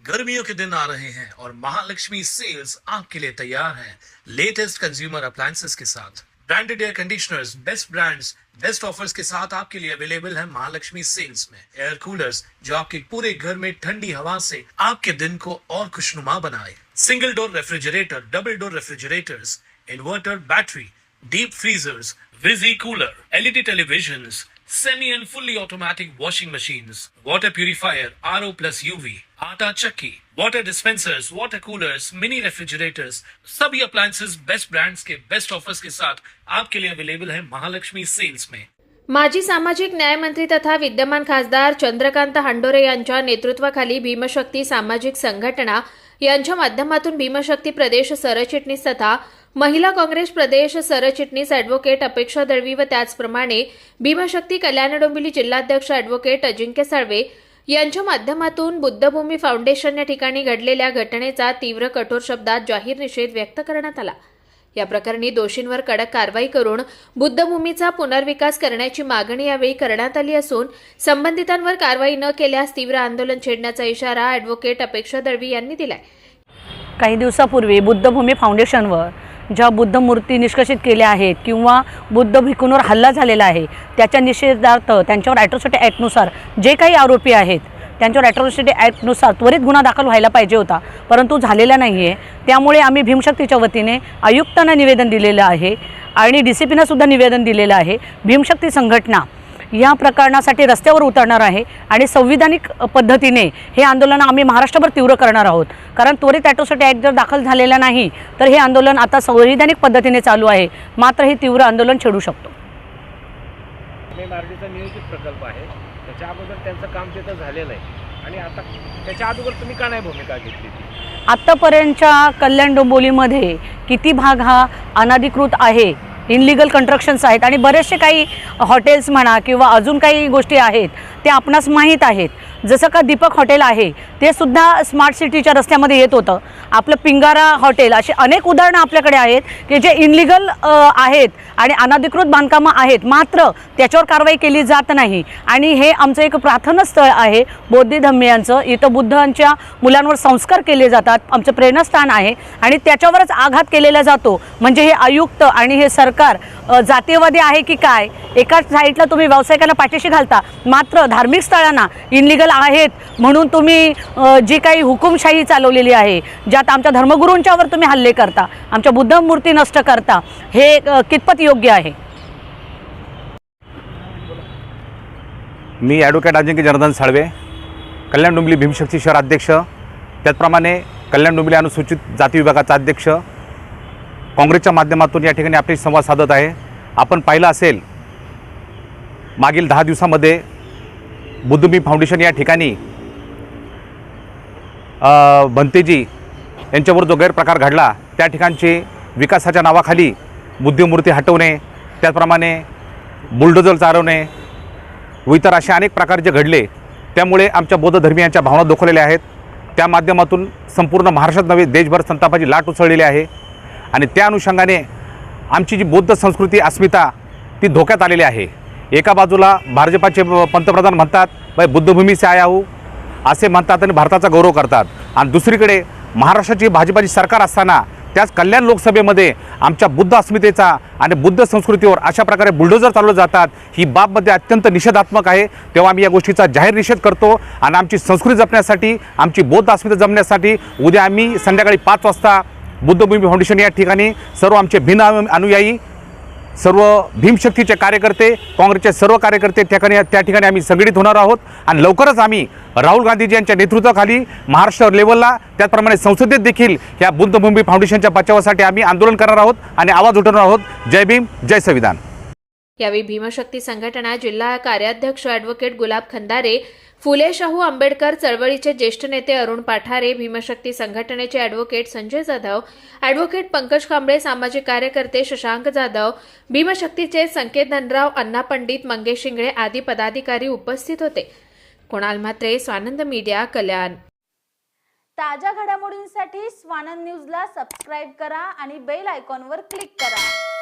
गर्मियों के दिन आ रहे हैं और महालक्ष्मी सेल्स आपके लिए तैयार है लेटेस्ट कंज्यूमर अप्लायंसेस के साथ। Branded air conditioners, best brands, best offers के साथ आपके लिए अवेलेबल है महालक्ष्मी सेल्स में। एयर कूलर्स जो आपके पूरे घर में ठंडी हवा से आपके दिन को और खुशनुमा बनाए। Single door refrigerator, double door refrigerators, inverter battery, deep freezers, विजी cooler, LED televisions, semi and fully automatic washing machines, water purifier, RO plus UV, आटा चक्की, water dispensers, water coolers, mini refrigerators, सभी appliances बेस्ट ब्रांड्स के best offers के साथ आपके लिए available है Mahalaxmi sales में। माजी सामाजिक न्याय मंत्री तथा विद्यमान खासदार चंद्रकांत हांडोरे यांच्या नेतृत्वाखाली भीमशक्ती सामाजिक संघटना यांच्या माध्यमातून भीमशक्ती प्रदेश सरचिटणीस तथा महिला काँग्रेस प्रदेश सरचिटणीस ॲडव्होकेट अपेक्षा दळवी व त्याचप्रमाणे भीमशक्ती कल्याण डोंबिवली जिल्हाध्यक्ष ॲडव्होकेट अजिंक्य साळवे यांच्या माध्यमातून बुद्धभूमी फाउंडेशन या ठिकाणी घडलेल्या घटनेचा तीव्र कठोर शब्दात जाहीर निषेध व्यक्त करण्यात आला। या प्रकरणी दोषींवर कडक कारवाई करून बुद्धभूमीचा पुनर्विकास करण्याची मागणी यावेळी करण्यात आली असून संबंधितांवर कारवाई न केल्यास तीव्र आंदोलन छेडण्याचा इशारा ॲडव्होकेट अपेक्षा दळवी यांनी दिलाय। काही दिवसापूर्वी बुद्धभूमी फाउंडेशनवर ज्या बुद्ध मूर्ती निष्कासित केल्या आहेत किंवा बुद्ध भिक्खूंवर हल्ला झालेला आहे त्याच्या निषेधार्थ त्यांच्यावर ॲट्रॉसिटी ॲक्टनुसार जे काही आरोपी आहेत त्यांच्यावर ॲट्रॉसिटी ॲक्टनुसार त्वरित गुन्हा दाखल व्हायला पाहिजे होता, परंतु झालेला नाही आहे। त्यामुळे आम्ही भीमशक्तीच्या वतीने आयुक्तांना निवेदन दिलेलं आहे आणि DCPना सुद्धा निवेदन दिलेलं आहे। भीमशक्ती संघटना या प्रकरणासाठी रस्त्यावर उतरणार आहे आणि संविधानिक पद्धतीने हे आंदोलन आम्ही महाराष्ट्रभर तीव्र करणार आहोत, कारण त्वरित ॲट्रॉसिटी ॲक्ट जर दाखल झालेला नाही तर हे आंदोलन आता संविधानिक पद्धतीने चालू आहे, मात्र हे तीव्र आंदोलन छेडू शकतो। MRDचा नियोजित प्रकल्प आहे, त्याच्या अगोदर त्यांचं काम तिथं झालेलं आहे आणि आता त्याच्या अगोदर तुम्ही का नाही भूमिका घेतली? आत्तापर्यंतच्या कल्याण डोंबिवलीमध्ये किती भाग हा अनधिकृत आहे, इनलिगल कन्स्ट्रक्शन्स आहेत आणि बरेचसे काही हॉटेल्स म्हणा किंवा अजून काही गोष्टी आहेत ते आपणास माहीत आहेत। जसं का दीपक हॉटेल आहे ते सुद्धा स्मार्ट सिटीच्या रस्त्यामध्ये येत होतं, आपलं पिंगारा हॉटेल, असे अनेक उदाहरणं आपल्याकडे आहेत की जे इनलिगल आहेत आणि अनधिकृत बांधकामं आहेत, मात्र त्याच्यावर कारवाई केली जात नाही। आणि हे आमचं एक प्रार्थना स्थळ आहे बौद्ध धम्मियांचं, इथं बुद्धांच्या मुलांवर संस्कार केले जातात, आमचं प्रेरणास्थान आहे आणि त्याच्यावरच आघात केलेला जातो। म्हणजे हे आयुक्त आणि हे सरकार जातीयवादी आहे की काय? एका साईडला तुम्ही व्यावसायिकांना पाठीशी घालता, मात्र धार्मिक स्थळांना इनलिगल आहेत म्हणून तुम्ही जी काही हुकुमशाही चालवलेली आहे, ज्यात आमच्या धर्मगुरूंच्यावर तुम्ही हल्ले करता, आमच्या बुद्ध मूर्ती नष्ट करता, हे कितपत योग्य आहे? मी ॲडव्होकेट अजिंक्य जनार्दन साळवे, कल्याण डोंबिवली भीमशक्ती शहर अध्यक्ष, त्याचप्रमाणे कल्याण डोंबिवली अनुसूचित जाती विभागाचा अध्यक्ष, काँग्रेसच्या माध्यमातून या ठिकाणी आपले संवाद साधत आहे। आपण पाहिलं असेल मागील 10 दिवसामध्ये बुद्धभूमी फाउंडेशन या ठिकाणी भंतेजी यांच्यावर जो गैरप्रकार घडला त्या ठिकाणचे विकासाच्या नावाखाली बुद्धमूर्ती हटवणे, त्याचप्रमाणे बुलडोजर चालवणे व इतर असे अनेक प्रकार जे घडले, त्यामुळे आमच्या बौद्ध धर्मीयांच्या भावना दुखावलेल्या आहेत। त्या माध्यमातून संपूर्ण महाराष्ट्रात नव्हे देशभर संतापाची लाट उसळलेली आहे आणि त्या अनुषंगाने आमची जी बौद्ध संस्कृती अस्मिता ती धोक्यात आलेली आहे। एका बाजूला भाजपाचे पंतप्रधान म्हणतात भाई बुद्धभूमी से आया हूँ असे म्हणतात आणि भारताचा गौरव करतात, आणि दुसरीकडे महाराष्ट्राची भाजपाची सरकार असताना त्याच कल्याण लोकसभेमध्ये आमच्या बुद्ध अस्मितेचा आणि बुद्ध संस्कृतीवर अशा प्रकारे बुलडोजर चालवले जातात, ही बाबमध्ये अत्यंत निषेधात्मक आहे। तेव्हा आम्ही या गोष्टीचा जाहीर निषेध करतो आणि आमची संस्कृती जपण्यासाठी, आमची बौद्ध अस्मिता जपण्यासाठी उद्या आम्ही संध्याकाळी 5 वाजता बुद्धभूमी फाउंडेशन या ठिकाणी सर्व आमचे भिन्न अनुयायी, सर्व भीमशक्तीचे कार्यकर्ते, काँग्रेसचे सर्व कार्यकर्ते त्या ठिकाणी आम्ही संघटित होणार आहोत आणि लवकरच आम्ही राहुल गांधीजी यांच्या नेतृत्वाखाली महाराष्ट्र लेवलला त्याचप्रमाणे संसदेत देखील या बुद्धभूमी फाउंडेशनच्या बचावासाठी आम्ही आंदोलन करणार आहोत आणि आवाज उठवणार आहोत। जय भीम, जय संविधान। यावेळी भीमशक्ती संघटना जिल्हा कार्याध्यक्ष ॲडव्होकेट गुलाब खंदारे, फुले शाहू आंबेडकर चळवळीचे ज्येष्ठ नेते अरुण पाठारे, भीमशक्ती संघटनेचे ॲडव्होकेट संजय जाधव, ॲडव्होकेट पंकज कांबळे, सामाजिक कार्यकर्ते शशांक जाधव, भीमशक्तीचे संकेत धनराव, अण्णा पंडित, मंगेश शिंगळे आदी पदाधिकारी उपस्थित होते। कुणाल म्हात्रे, स्वानंद मीडिया, कल्याण। ताज्या घडामोडींसाठी स्वानंद न्यूजला सबस्क्राइब करा आणि बेल आयकॉनवर क्लिक करा।